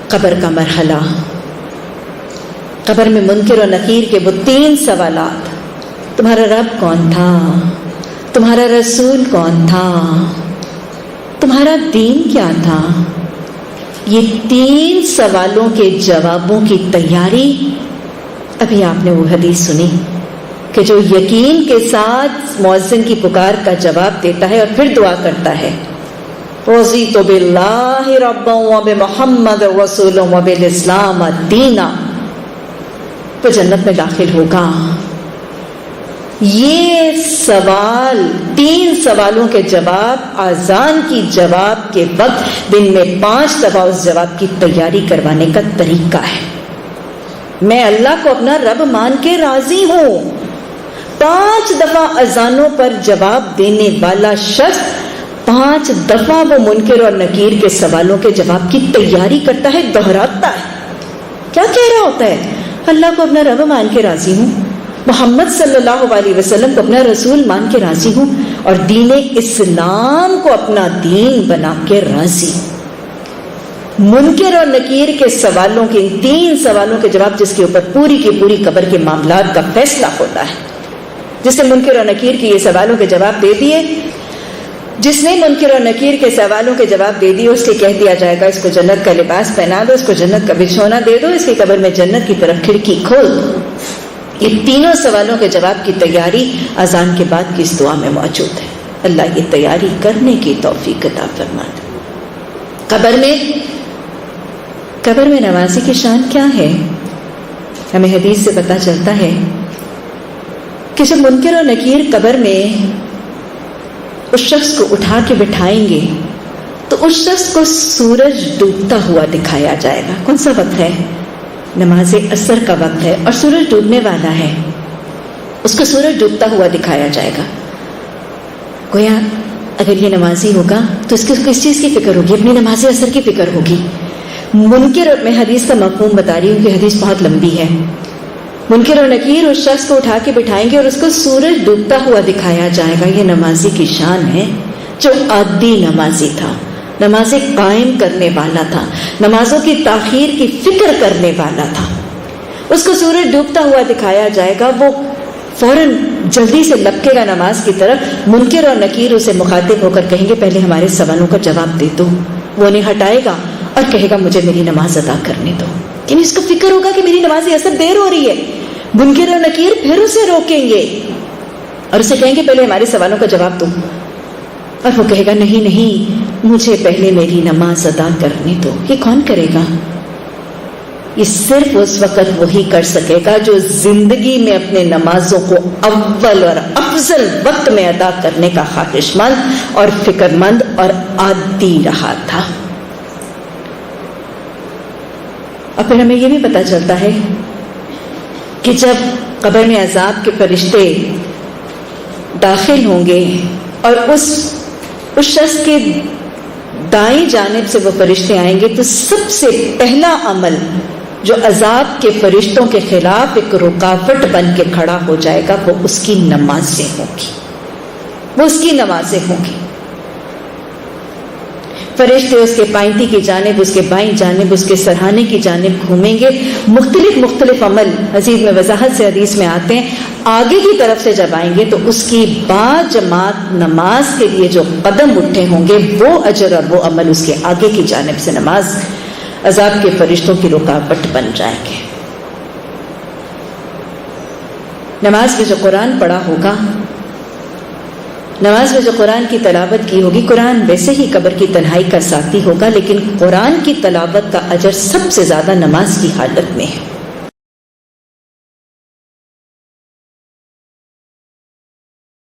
قبر کا مرحلہ، قبر میں منکر و نکیر کے وہ 3 سوالات، تمہارا رب کون تھا، تمہارا رسول کون تھا، تمہارا دین کیا تھا، یہ 3 سوالوں کے جوابوں کی تیاری۔ ابھی آپ نے وہ حدیث سنی کہ جو یقین کے ساتھ مؤذن کی پکار کا جواب دیتا ہے اور پھر دعا کرتا ہے، رضیت باللہ ربا وبمحمد رسولا وبالاسلام دینا، تو جنت میں داخل ہوگا۔ یہ سوال، 3 سوالوں کے جواب اذان کی جواب کے وقت دن میں 5 دفعہ اس جواب کی تیاری کروانے کا طریقہ ہے۔ میں اللہ کو اپنا رب مان کے راضی ہوں، 5 دفعہ اذانوں پر جواب دینے والا شخص 5 دفعہ وہ منکر اور نکیر کے سوالوں کے جواب کی تیاری کرتا ہے، دہراتا ہے۔ کیا کہہ رہا ہوتا ہے؟ اللہ کو اپنا رب مان کے راضی ہوں، محمد صلی اللہ علیہ وسلم کو اپنا رسول مان کے راضی ہوں، اور دین اسلام کو اپنا دین بنا کے راضی ہوں۔ منکر اور نکیر کے سوالوں کے 3 سوالوں کے جواب، جس کے اوپر پوری کی پوری قبر کے معاملات کا فیصلہ ہوتا ہے۔ جس نے منکر اور نکیر کے یہ سوالوں کے جواب دے دیے، جس نے منکر اور نکیر کے سوالوں کے جواب دے دیے، اس کے کہہ دیا جائے گا اس کو جنت کا لباس پہنا دو، اس کو جنت کا بچھونا دے دو، اس کی قبر میں جنت کی طرف کھڑکی کھول دو۔ یہ 3 سوالوں کے جواب کی تیاری اذان کے بعد کی اس دعا میں موجود ہے۔ اللہ یہ تیاری کرنے کی توفیق عطا فرما دے۔ قبر میں نمازی کی شان کیا ہے؟ ہمیں حدیث سے پتہ چلتا ہے کہ جب منکر اور نکیر قبر میں اس شخص کو اٹھا کے بٹھائیں گے تو اس شخص کو سورج ڈوبتا ہوا دکھایا جائے گا۔ کون سا وقت ہے؟ نماز عصر کا وقت ہے اور سورج ڈوبنے والا ہے۔ اس کو سورج ڈوبتا ہوا دکھایا جائے گا۔ گویا اگر یہ نمازی ہوگا تو اس کو کس چیز کی فکر ہوگی؟ اپنی نماز عصر کی فکر ہوگی۔ منکر، میں حدیث کا مفہوم بتا رہی ہوں کہ حدیث بہت لمبی ہے۔ منکر اور نکیر اس شخص کو اٹھا کے بٹھائیں گے اور اس کو سورج ڈوبتا ہوا دکھایا جائے گا۔ یہ نمازی کی شان ہے جو عادی نمازی تھا، نمازیں قائم کرنے والا تھا، نمازوں کی تاخیر کی فکر کرنے والا تھا۔ اس کو سورج ڈوبتا ہوا دکھایا جائے گا، وہ فوراً جلدی سے لپکے گا نماز کی طرف۔ منکر اور نکیر اسے مخاطب ہو کر کہیں گے پہلے ہمارے سوالوں کا جواب دے دو۔ وہ انہیں ہٹائے گا اور کہے گا مجھے میری نماز ادا کرنے دو۔ یعنی اس کو فکر ہوگا کہ میری نماز اثر دیر ہو رہی ہے۔ منکر اور نکیر پھر اسے روکیں گے اور اسے کہیں گے پہلے ہمارے سوالوں کا جواب دو، اور وہ کہے گا نہیں نہیں، مجھے پہلے میری نماز ادا کرنے دو۔ یہ کون کرے گا؟ یہ صرف اس وقت وہی کر سکے گا جو زندگی میں اپنے نمازوں کو اول اور افضل وقت میں ادا کرنے کا خواہش مند اور فکر مند اور عادی رہا تھا۔ اور پھر ہمیں یہ بھی پتہ چلتا ہے کہ جب قبر میں عذاب کے فرشتے داخل ہوں گے اور اس شخص کے دائیں جانب سے وہ فرشتے آئیں گے، تو سب سے پہلا عمل جو عذاب کے فرشتوں کے خلاف ایک رکاوٹ بن کے کھڑا ہو جائے گا، وہ اس کی نمازیں ہوں گی، وہ اس کی نمازیں ہوں گی۔ فرشتے اس کے پائنتی کی جانب، اس کے بائیں جانب، اس کے سرہانے کی جانب گھومیں گے۔ مختلف عمل حدیث میں وضاحت سے حدیث میں آتے ہیں۔ آگے کی طرف سے جب آئیں گے تو اس کی با جماعت نماز کے لیے جو قدم اٹھے ہوں گے، وہ اجر اور وہ عمل اس کے آگے کی جانب سے نماز عذاب کے فرشتوں کی رکاوٹ بن جائیں گے۔ نماز میں جو قرآن پڑھا ہوگا، نماز میں جو قرآن کی تلاوت کی ہوگی، قرآن ویسے ہی قبر کی تنہائی کا ساتھی ہوگا، لیکن قرآن کی تلاوت کا اجر سب سے زیادہ نماز کی حالت میں ہے۔